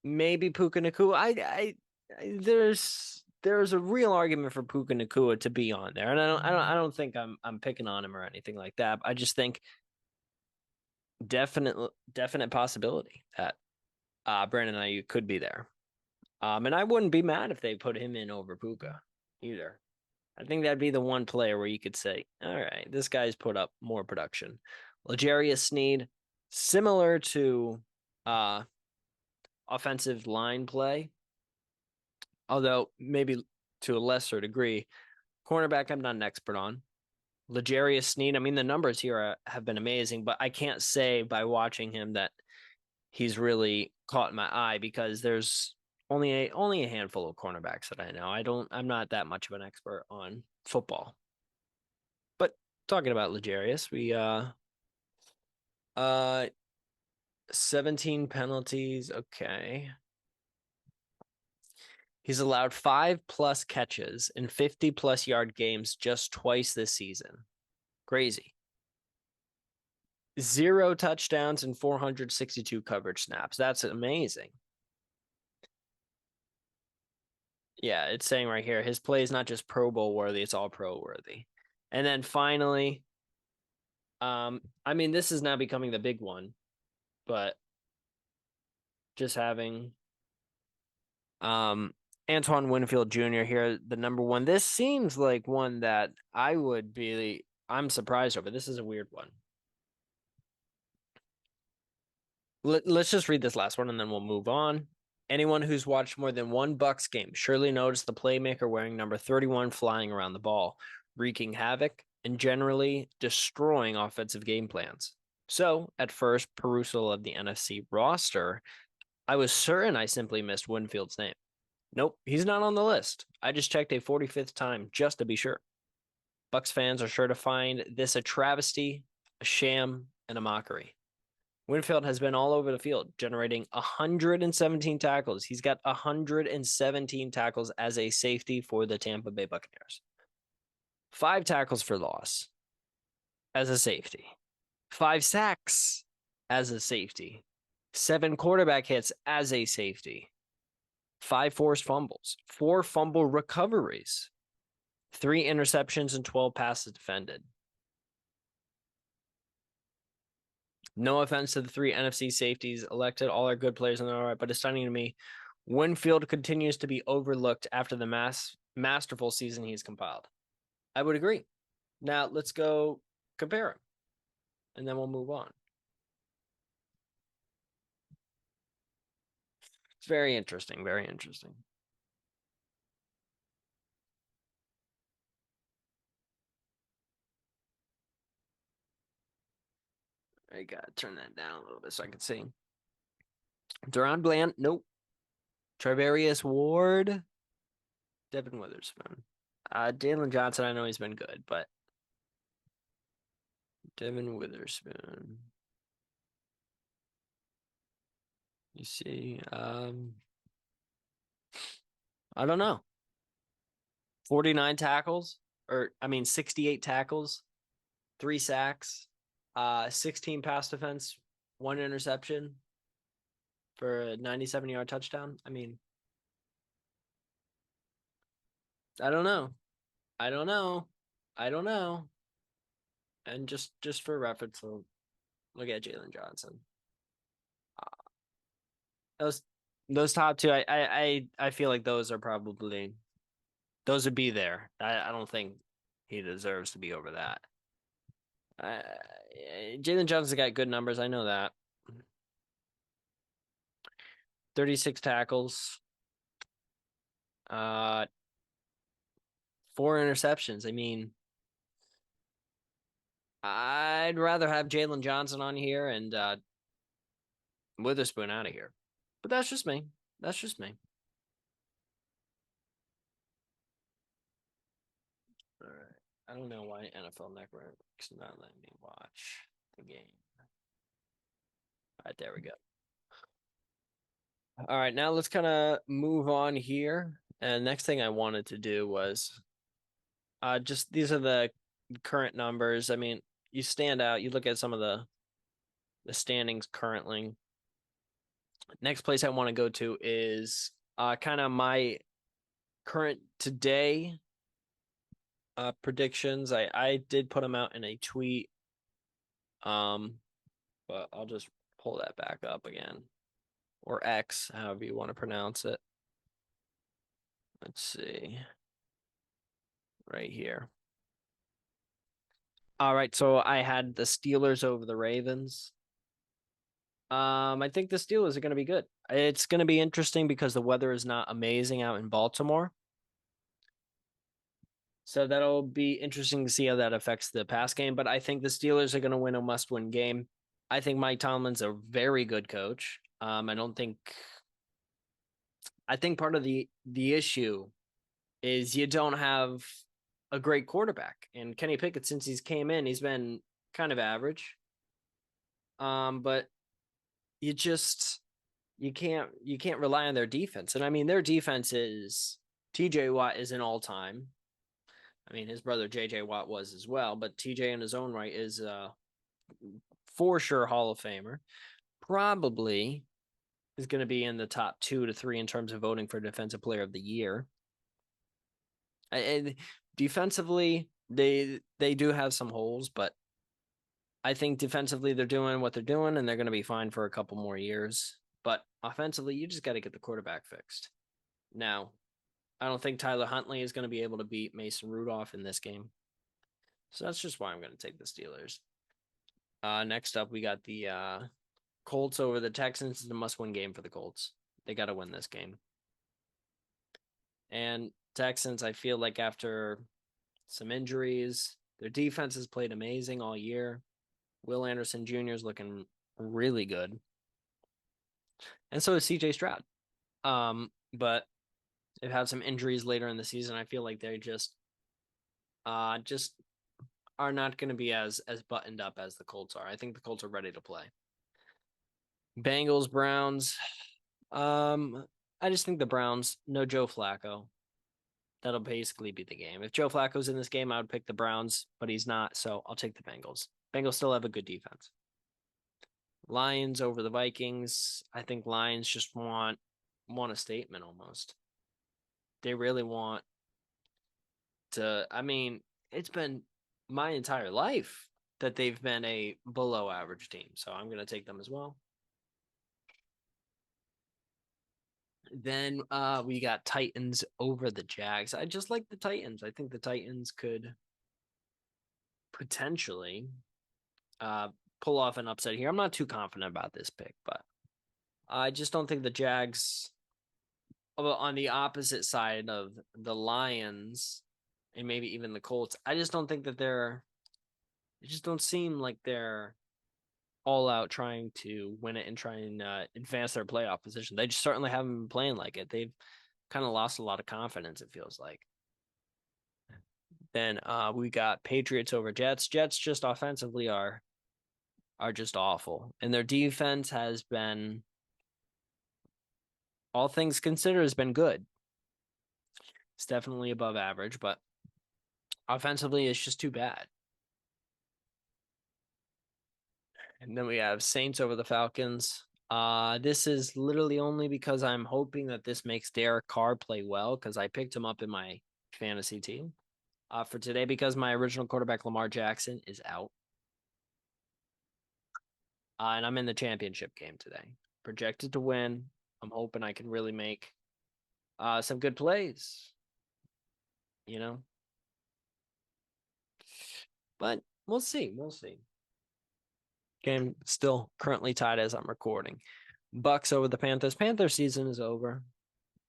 maybe Puka Nacua. There's a real argument for Puka Nacua to be on there. And I don't think I'm picking on him or anything like that. I just think definite possibility that Brandon Ayuk could be there. And I wouldn't be mad if they put him in over Puka either. I think that'd be the one player where you could say, all right, this guy's put up more production. L'Jarius Sneed, similar to offensive line play, although maybe to a lesser degree. Cornerback, I'm not an expert on. L'Jarius Sneed, I mean, the numbers here have been amazing, but I can't say by watching him that he's really caught my eye because there's only a handful of cornerbacks that I know. I'm not that much of an expert on football. But talking about L'Jarius, we 17 penalties, okay. He's allowed 5+ catches in 50+ yard games just twice this season. Crazy. 0 touchdowns and 462 coverage snaps. That's amazing. Yeah, it's saying right here, his play is not just Pro Bowl worthy, it's all pro worthy. And then finally, I mean, this is now becoming the big one, but just having Antoine Winfield Jr. here, the number one. This seems like one that I'm surprised over. This is a weird one. Let's just read this last one and then we'll move on. Anyone who's watched more than one Bucs game surely noticed the playmaker wearing number 31 flying around the ball, wreaking havoc and generally destroying offensive game plans. So, at first perusal of the NFC roster, I was certain I simply missed Winfield's name. Nope, he's not on the list. I just checked a 45th time just to be sure. Bucs fans are sure to find this a travesty, a sham, and a mockery. Winfield has been all over the field, generating 117 tackles. He's got 117 tackles as a safety for the Tampa Bay Buccaneers. 5 tackles for loss as a safety. 5 sacks as a safety. 7 quarterback hits as a safety. 5 forced fumbles. 4 fumble recoveries. 3 interceptions and 12 passes defended. No offense to the 3 NFC safeties elected. All are good players and they're all right, but it's stunning to me Winfield continues to be overlooked after the masterful season he's compiled. I would agree. Now let's go compare him, and then we'll move on. It's very interesting. Very interesting. I gotta turn that down a little bit so I can see. Duran Bland, nope. Treverius Ward, Devin Witherspoon. Jalen Johnson, I know he's been good, but Devin Witherspoon. You see, I don't know. 49 tackles, or I mean 68 tackles, 3 sacks, 16 pass defense, 1 interception for a 97-yard touchdown. I mean, I don't know. I don't know. I don't know. And just for reference, so look at Jalen Johnson. Those those top two, I feel like those are probably those would be there. I don't think he deserves to be over that. Jalen Johnson's got good numbers. I know that. 36 tackles, uh, 4 interceptions. I mean, I'd rather have Jalen Johnson on here and Witherspoon out of here. But that's just me. That's just me. All right. I don't know why NFL Network's not letting me watch the game. All right, there we go. All right, now let's kind of move on here. And next thing I wanted to do was just these are the current numbers. I mean, you stand out. You look at some of the standings currently. Next place I want to go to is kind of my current today predictions. I did put them out in a tweet. But I'll just pull that back up again. Or X, however you want to pronounce it. Let's see. Right here. All right, so I had the Steelers over the Ravens. I think the Steelers are going to be good. It's going to be interesting because the weather is not amazing out in Baltimore. So that'll be interesting to see how that affects the pass game. But I think the Steelers are going to win a must-win game. I think Mike Tomlin's a very good coach. I don't think. I think part of the issue is you don't have a great quarterback. And Kenny Pickett, since he's came in, he's been kind of average. But you just you can't rely on their defense. And I mean, their defense is TJ Watt is an all-time. I mean, his brother JJ Watt was as well, but TJ in his own right is for sure Hall of Famer. Probably is going to be in the top 2 to 3 in terms of voting for Defensive Player of the Year. And defensively, they do have some holes, but I think defensively they're doing what they're doing, and they're going to be fine for a couple more years. But offensively, you just got to get the quarterback fixed. Now, I don't think Tyler Huntley is going to be able to beat Mason Rudolph in this game. So that's just why I'm going to take the Steelers. Next up, we got the Colts over the Texans. It's a must-win game for the Colts. They got to win this game. And Texans, I feel like after some injuries, their defense has played amazing all year. Will Anderson Jr. is looking really good. And so is CJ Stroud. But they've had some injuries later in the season. I feel like they just are not going to be as buttoned up as the Colts are. I think the Colts are ready to play. Bengals, Browns. I just think the Browns, no Joe Flacco. That'll basically be the game. If Joe Flacco's in this game, I would pick the Browns, but he's not, so I'll take the Bengals. Bengals still have a good defense. Lions over the Vikings. I think Lions just want a statement almost. They really want to. I mean, it's been my entire life that they've been a below average team, so I'm going to take them as well. Then we got Titans over the Jags. I just like the Titans. I think the Titans could potentially uh pull off an upset here. I'm not too confident about this pick, but I just don't think the Jags on the opposite side of the Lions and maybe even the Colts. I just don't think that they just don't seem like they're all out trying to win it and try and advance their playoff position. They just certainly haven't been playing like it. They've kind of lost a lot of confidence, it feels like. Then we got Patriots over Jets. Jets just offensively are just awful. And their defense has been, all things considered, has been good. It's definitely above average, but offensively it's just too bad. And then we have Saints over the Falcons. This is literally only because I'm hoping that this makes Derek Carr play well because I picked him up in my fantasy team for today because my original quarterback Lamar Jackson is out, and I'm in the championship game today. Projected to win. I'm hoping I can really make some good plays, you know, but we'll see. We'll see. Game still currently tied as I'm recording. Bucks over the Panthers. Panthers season is over.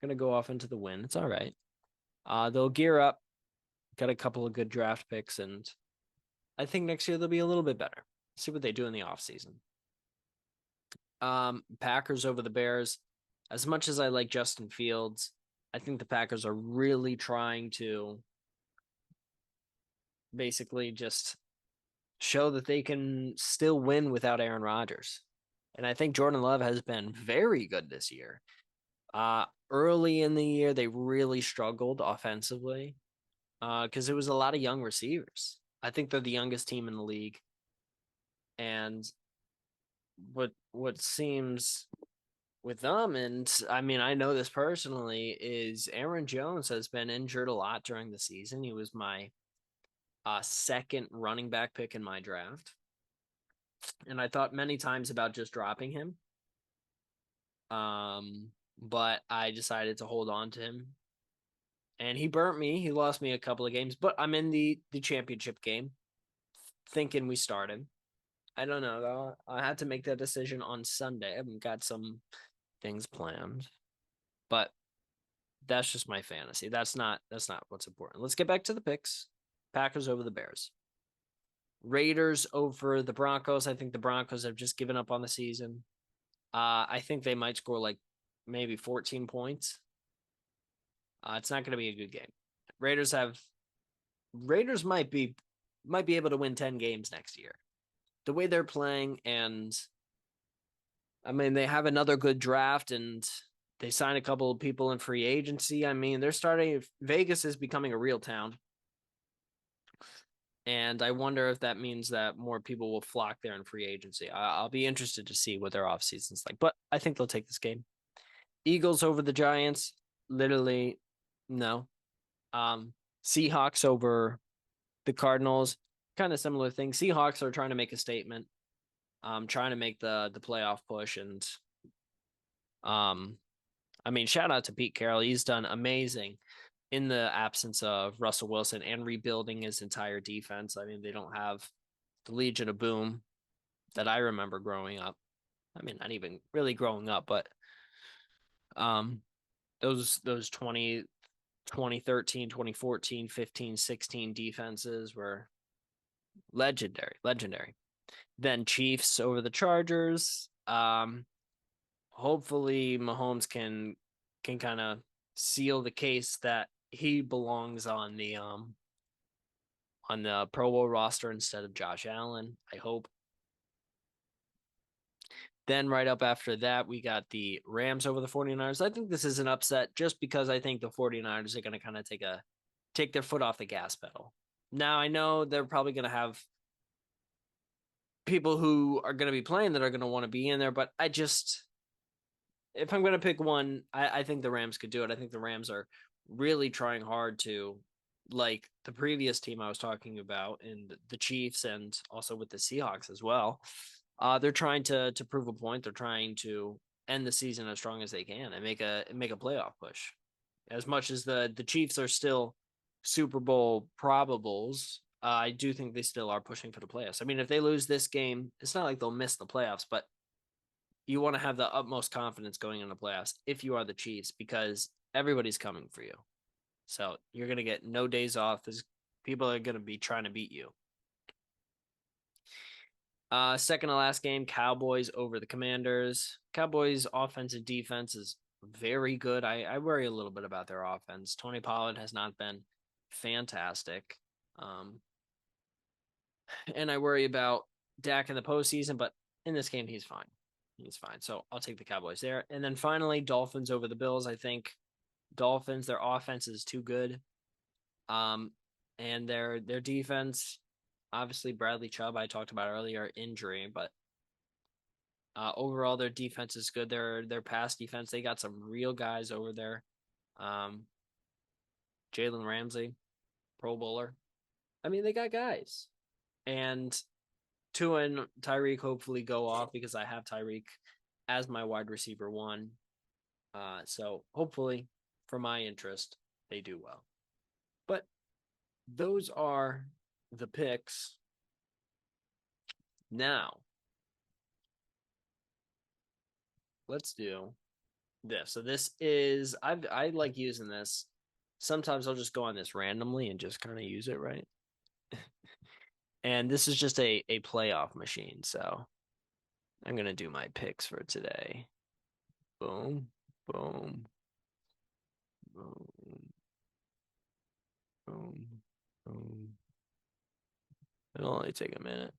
Gonna go off into the win. It's all right. They'll gear up. Got a couple of good draft picks, and I think next year they'll be a little bit better. See what they do in the offseason. Packers over the Bears. As much as I like Justin Fields, I think the Packers are really trying to basically just show that they can still win without Aaron Rodgers. And I think Jordan Love has been very good this year. Early in the year, they really struggled offensively because it was a lot of young receivers. I think they're the youngest team in the league. And what seems with them, and I mean, I know this personally, is Aaron Jones has been injured a lot during the season. He was my second running back pick in my draft. And I thought many times about just dropping him. But I decided to hold on to him. And he burnt me. He lost me a couple of games, but I'm in the championship game, thinking we started. I don't know though. I had to make that decision on Sunday. I've got some things planned, but that's just my fantasy. That's not what's important. Let's get back to the picks. Packers over the Bears. Raiders over the Broncos. I think the Broncos have just given up on the season. I think they might score like maybe 14 points. It's not going to be a good game. Raiders have Raiders might be able to win 10 games next year. The way they're playing, and I mean they have another good draft, and they signed a couple of people in free agency. I mean, they're starting Vegas is becoming a real town. And I wonder if that means that more people will flock there in free agency. I'll be interested to see what their offseason's like, but I think they'll take this game. Eagles over the Giants, literally no. Seahawks over the Cardinals, kind of similar thing. Seahawks are trying to make a statement, trying to make the playoff push, and um, I mean, shout out to Pete Carroll. He's done amazing in the absence of Russell Wilson and rebuilding his entire defense. I mean, they don't have the Legion of Boom that I remember growing up. I mean, not even really growing up, but um, those 2013, 2014, 15, 16 defenses were legendary, legendary. Then Chiefs over the Chargers. Hopefully Mahomes can kind of seal the case that he belongs on the Pro Bowl roster instead of Josh Allen. I hope. Then right up after that, we got the Rams over the 49ers. I think this is an upset just because I think the 49ers are going to kind of take their foot off the gas pedal. Now, I know they're probably going to have people who are going to be playing that are going to want to be in there, but if I'm going to pick one, I think the Rams could do it. I think the Rams are really trying hard to, like the previous team I was talking about, and the Chiefs, and also with the Seahawks as well. They're trying to prove a point. They're trying to end the season as strong as they can and make a playoff push. As much as the Chiefs are still Super Bowl probables, I do think they still are pushing for the playoffs. I mean, if they lose this game, it's not like they'll miss the playoffs, but you want to have the utmost confidence going in the playoffs if you are the Chiefs because everybody's coming for you. So you're gonna get no days off. There's people are gonna be trying to beat you. Second to last game, Cowboys over the Commanders. Cowboys offensive defense is very good. I worry a little bit about their offense. Tony Pollard has not been fantastic. Um, and I worry about Dak in the postseason, but in this game, he's fine. He's fine. So I'll take the Cowboys there. And then finally, Dolphins over the Bills. I think Dolphins, their offense is too good. Um, and their defense, obviously Bradley Chubb, I talked about earlier, injury, but overall their defense is good. Their pass defense, they got some real guys over there. Um, Jalen Ramsey, Pro Bowler. I mean, they got guys. And Tua and Tyreek hopefully go off because I have Tyreek as my wide receiver one. So hopefully, for my interest, they do well. But those are the picks. Now, let's do this. So this is I like using this. Sometimes I'll just go on this randomly and just kind of use it, right? And this is just a playoff machine. So I'm gonna do my picks for today. Boom, boom, boom, boom, boom. It'll only take a minute.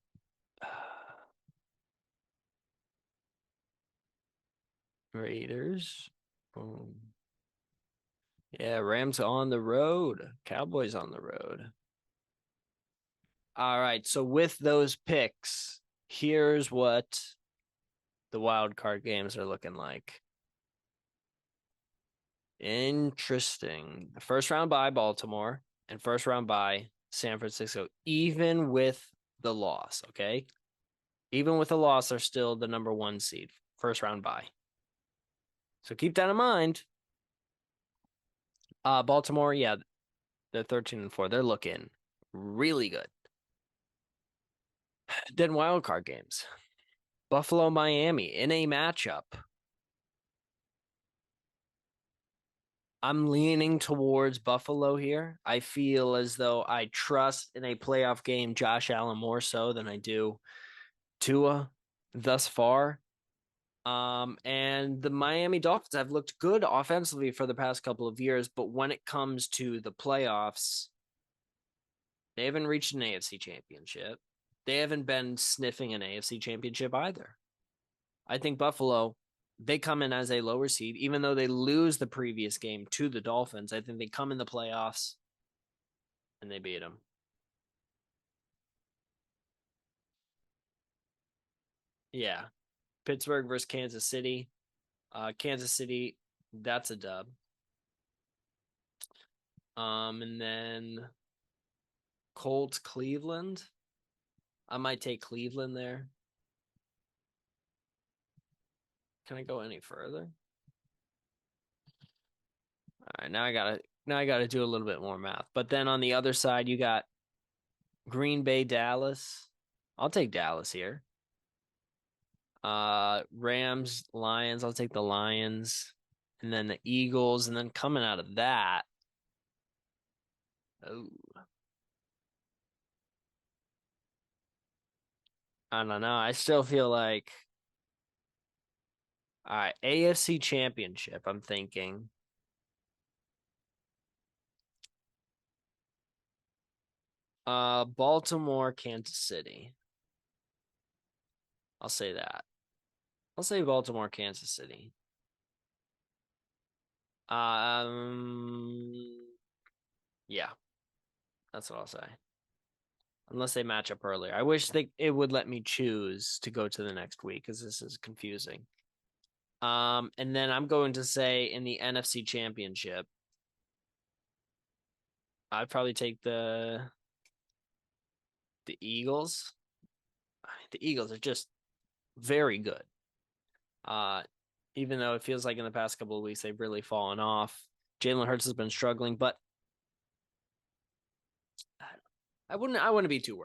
Raiders. Boom. Yeah, Rams on the road. Cowboys on the road. All right. So with those picks, here's what the wild card games are looking like. Interesting. The first round by Baltimore and first round by San Francisco, even with the loss. Okay. Even with the loss, they're still the number one seed. First round by. So keep that in mind. Baltimore, yeah, they're 13-4. They're looking really good. Then wild card games. Buffalo, Miami in a matchup. I'm leaning towards Buffalo here. I feel as though I trust in a playoff game Josh Allen more so than I do Tua thus far. And the Miami Dolphins have looked good offensively for the past couple of years, but when it comes to the playoffs, they haven't reached an AFC championship. They haven't been sniffing an AFC championship either. I think Buffalo, they come in as a lower seed, even though they lose the previous game to the Dolphins. I think they come in the playoffs and they beat them. Yeah. Pittsburgh versus Kansas City. Kansas City, that's a dub. And then Colts, Cleveland. I might take Cleveland there. Can I go any further? All right, now I gotta do a little bit more math. But then on the other side, you got Green Bay, Dallas. I'll take Dallas here. Rams, Lions. I'll take the Lions. And then the Eagles. And then coming out of that. Oh, I don't know. I still feel like all right, AFC Championship, I'm thinking. Baltimore, Kansas City. I'll say that. I'll say Baltimore, Kansas City. Um, yeah, that's what I'll say. Unless they match up earlier. I wish it would let me choose to go to the next week because this is confusing. And then I'm going to say in the NFC Championship, I'd probably take the Eagles. The Eagles are just very good. Uh, even though it feels like in the past couple of weeks they've really fallen off. Jalen Hurts has been struggling, but I wouldn't be too worried.